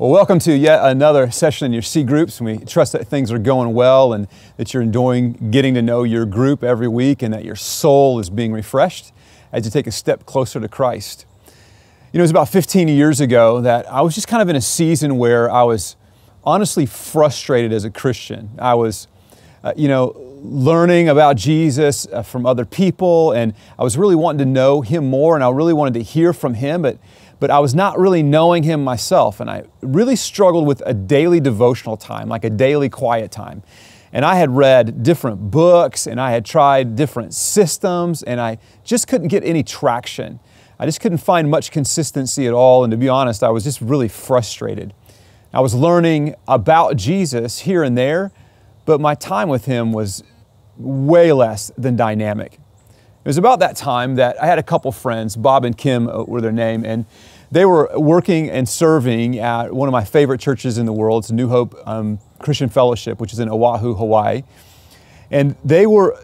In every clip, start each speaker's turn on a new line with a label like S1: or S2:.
S1: Well, welcome to yet another session in your C groups. We trust that things are going well and that you're enjoying getting to know your group every week and that your soul is being refreshed as you take a step closer to Christ. You know, it was about 15 years ago that I was just kind of in a season where I was honestly frustrated as a Christian. I was, learning about Jesus from other people, and I was really wanting to know Him more, and I really wanted to hear from Him, but I was not really knowing Him myself, and I really struggled with a daily devotional time, like a daily quiet time. And I had read different books, and I had tried different systems, and I just couldn't get any traction. I just couldn't find much consistency at all, and to be honest, I was just really frustrated. I was learning about Jesus here and there, but my time with Him was way less than dynamic. It was about that time that I had a couple friends, Bob and Kim were their name, and they were working and serving at one of my favorite churches in the world. It's New Hope Christian Fellowship, which is in Oahu, Hawaii. And they were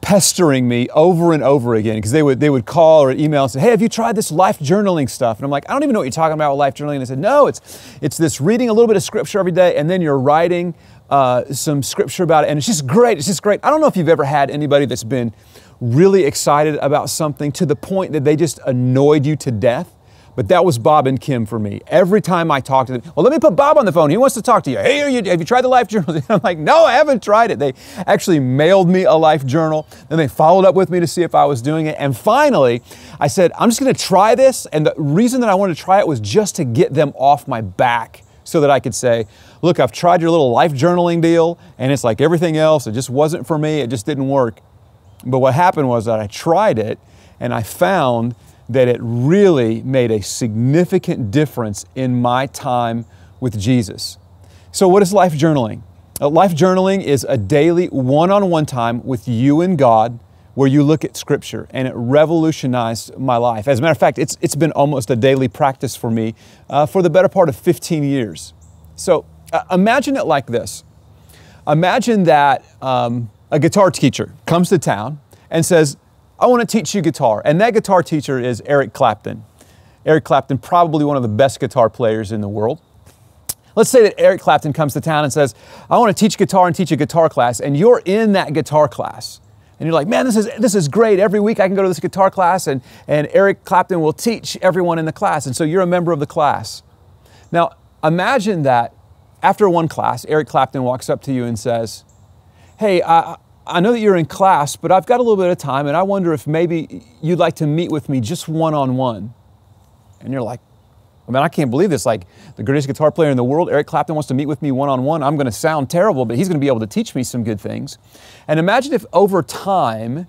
S1: pestering me over and over again because they would call or email and say, "Hey, have you tried this life journaling stuff?" And I'm like, "I don't even know what you're talking about with life journaling." And they said, "No, it's this reading a little bit of scripture every day, and then you're writing some scripture about it, and it's just great. It's just great." I don't know if you've ever had anybody that's been really excited about something to the point that they just annoyed you to death. But that was Bob and Kim for me. Every time I talked to them, "Well, let me put Bob on the phone. He wants to talk to you. Hey, have you tried the life journal?" I'm like, "No, I haven't tried it." They actually mailed me a life journal. Then they followed up with me to see if I was doing it. And finally, I said, "I'm just going to try this." And the reason that I wanted to try it was just to get them off my back so that I could say, "Look, I've tried your little life journaling deal, and it's like everything else. It just wasn't for me. It just didn't work." But what happened was that I tried it, and I found that it really made a significant difference in my time with Jesus. So what is life journaling? Life journaling is a daily one-on-one time with you and God where you look at Scripture, and it revolutionized my life. As a matter of fact, it's been almost a daily practice for me for the better part of 15 years. So imagine it like this. Imagine that a guitar teacher comes to town and says, "I want to teach you guitar." And that guitar teacher is Eric Clapton. Eric Clapton, probably one of the best guitar players in the world. Let's say that Eric Clapton comes to town and says, "I want to teach guitar and teach a guitar class." And you're in that guitar class. And you're like, "Man, this is great. Every week I can go to this guitar class and Eric Clapton will teach everyone in the class." And so you're a member of the class. Now, imagine that after one class, Eric Clapton walks up to you and says, "Hey, I know that you're in class, but I've got a little bit of time and I wonder if maybe you'd like to meet with me just one-on-one." And you're like, "I mean, I can't believe this. Like, the greatest guitar player in the world, Eric Clapton, wants to meet with me one-on-one. I'm going to sound terrible, but he's going to be able to teach me some good things." And imagine if over time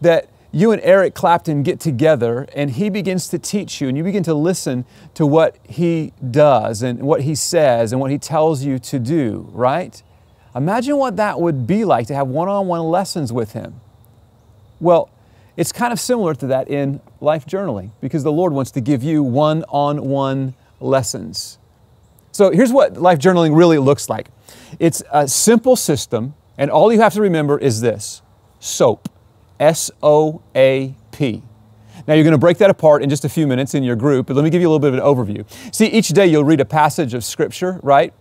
S1: that you and Eric Clapton get together and he begins to teach you and you begin to listen to what he does and what he says and what he tells you to do, right? Imagine what that would be like to have one-on-one lessons with him. Well, it's kind of similar to that in life journaling because the Lord wants to give you one-on-one lessons. So here's what life journaling really looks like. It's a simple system, and all you have to remember is this: SOAP, S-O-A-P. Now you're going to break that apart in just a few minutes in your group, but let me give you a little bit of an overview. See, each day you'll read a passage of Scripture, right?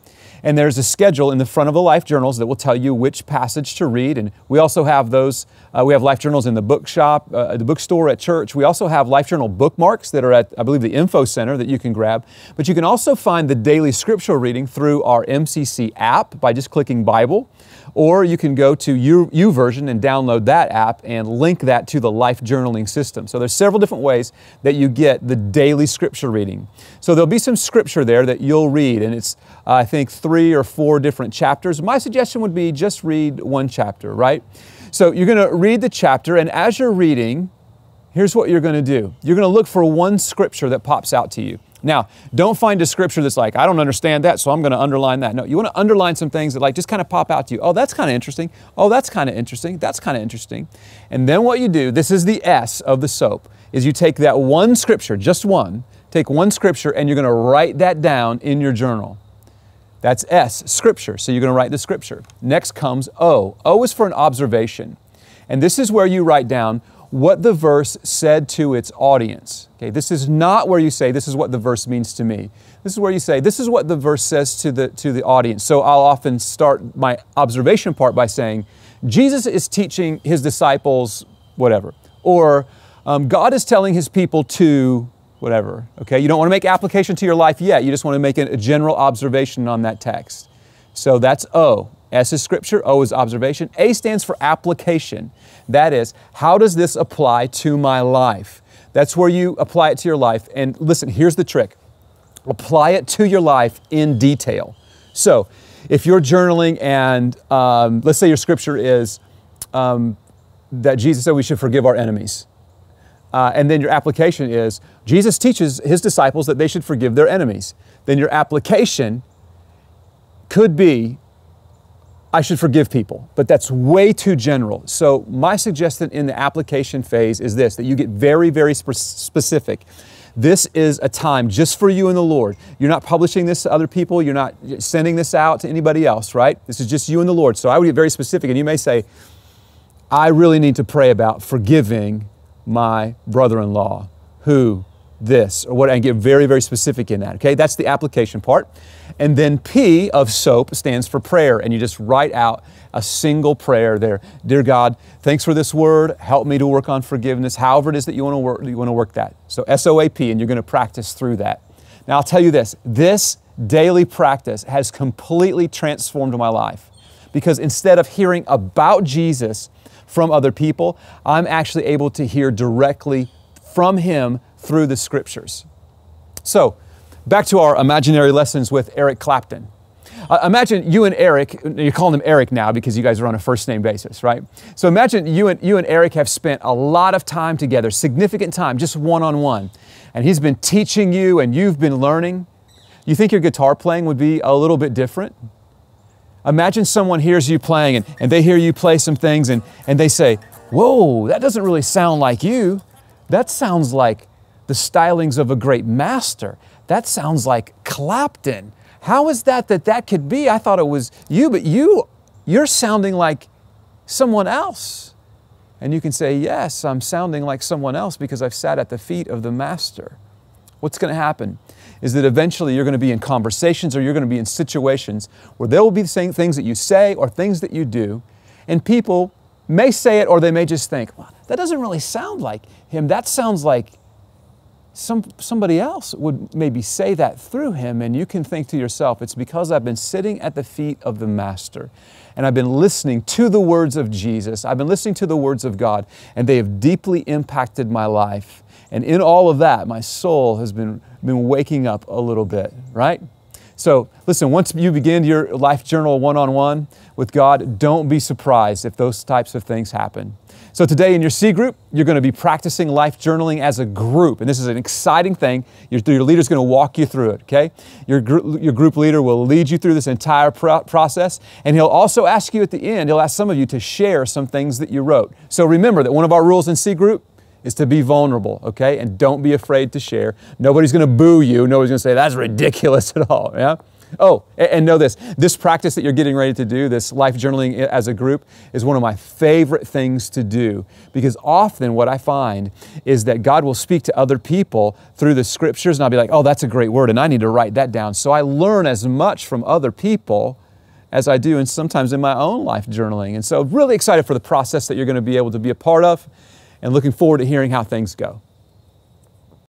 S1: And there's a schedule in the front of the life journals that will tell you which passage to read. And we also have those, we have life journals in the bookshop, the bookstore at church. We also have life journal bookmarks that are at, I believe, the info center that you can grab. But you can also find the daily scriptural reading through our MCC app by just clicking Bible. Or you can go to YouVersion and download that app and link that to the life journaling system. So there's several different ways that you get the daily scripture reading. So there'll be some scripture there that you'll read, and it's, I think, 3 or 4 different chapters. My suggestion would be just read one chapter, right? So you're going to read the chapter, and as you're reading, here's what you're going to do. You're going to look for one scripture that pops out to you. Now, don't find a scripture that's like, "I don't understand that, so I'm going to underline that." No, you want to underline some things that like just kind of pop out to you. "Oh, that's kind of interesting. Oh, that's kind of interesting. That's kind of interesting." And then what you do, this is the S of the SOAP, is you take that one scripture, just one, take one scripture and you're going to write that down in your journal. That's S, scripture. So you're going to write the scripture. Next comes O. O is for an observation. And this is where you write down what the verse said to its audience. Okay, this is not where you say, this is what the verse means to me. This is where you say, this is what the verse says to the audience. So I'll often start my observation part by saying, Jesus is teaching His disciples whatever. Or God is telling His people to whatever. Okay, you don't want to make application to your life yet. You just want to make a general observation on that text. So that's O. S is Scripture, O is observation. A stands for application. That is, how does this apply to my life? That's where you apply it to your life. And listen, here's the trick. Apply it to your life in detail. So if you're journaling and let's say your scripture is that Jesus said we should forgive our enemies. And then your application is Jesus teaches His disciples that they should forgive their enemies. Then your application could be, I should forgive people, but that's way too general. So my suggestion in the application phase is this, that you get very, very specific. This is a time just for you and the Lord. You're not publishing this to other people. You're not sending this out to anybody else, right? This is just you and the Lord. So I would get very specific, and you may say, I really need to pray about forgiving my brother-in-law who this or what, and get very, very specific in that. Okay, that's the application part. And then P of SOAP stands for prayer, and you just write out a single prayer there. Dear God, thanks for this word. Help me to work on forgiveness. However it is that you want to work that. So SOAP, and you're going to practice through that. Now I'll tell you this daily practice has completely transformed my life, because instead of hearing about Jesus from other people, I'm actually able to hear directly from Him through the Scriptures. So, back to our imaginary lessons with Eric Clapton. Imagine you and Eric, you're calling him Eric now because you guys are on a first name basis, right? So imagine you and Eric have spent a lot of time together, significant time, just one-on-one. And he's been teaching you and you've been learning. You think your guitar playing would be a little bit different? Imagine someone hears you playing and they hear you play some things and they say, whoa, that doesn't really sound like you. That sounds like the stylings of a great master. That sounds like Clapton. How is that could be? I thought it was you, but you're sounding like someone else. And you can say, yes, I'm sounding like someone else because I've sat at the feet of the master. What's going to happen is that eventually you're going to be in conversations or you're going to be in situations where there will be the same things that you say or things that you do, and people may say it or they may just think, well, that doesn't really sound like him. That sounds like somebody else would maybe say that through him. And you can think to yourself, it's because I've been sitting at the feet of the Master and I've been listening to the words of Jesus. I've been listening to the words of God, and they have deeply impacted my life. And in all of that, my soul has been waking up a little bit, right? So listen, once you begin your life journal one-on-one with God, don't be surprised if those types of things happen. So today in your C group, you're going to be practicing life journaling as a group. And this is an exciting thing. Your leader's going to walk you through it, okay? Your group leader will lead you through this entire process. And he'll also ask you at the end, he'll ask some of you to share some things that you wrote. So remember that one of our rules in C group is to be vulnerable, okay? And don't be afraid to share. Nobody's going to boo you. Nobody's going to say, that's ridiculous at all, yeah? Oh, and know this practice that you're getting ready to do, this life journaling as a group, is one of my favorite things to do, because often what I find is that God will speak to other people through the Scriptures, and I'll be like, oh, that's a great word, and I need to write that down. So I learn as much from other people as I do, and sometimes in my own life journaling. And so really excited for the process that you're going to be able to be a part of, and looking forward to hearing how things go.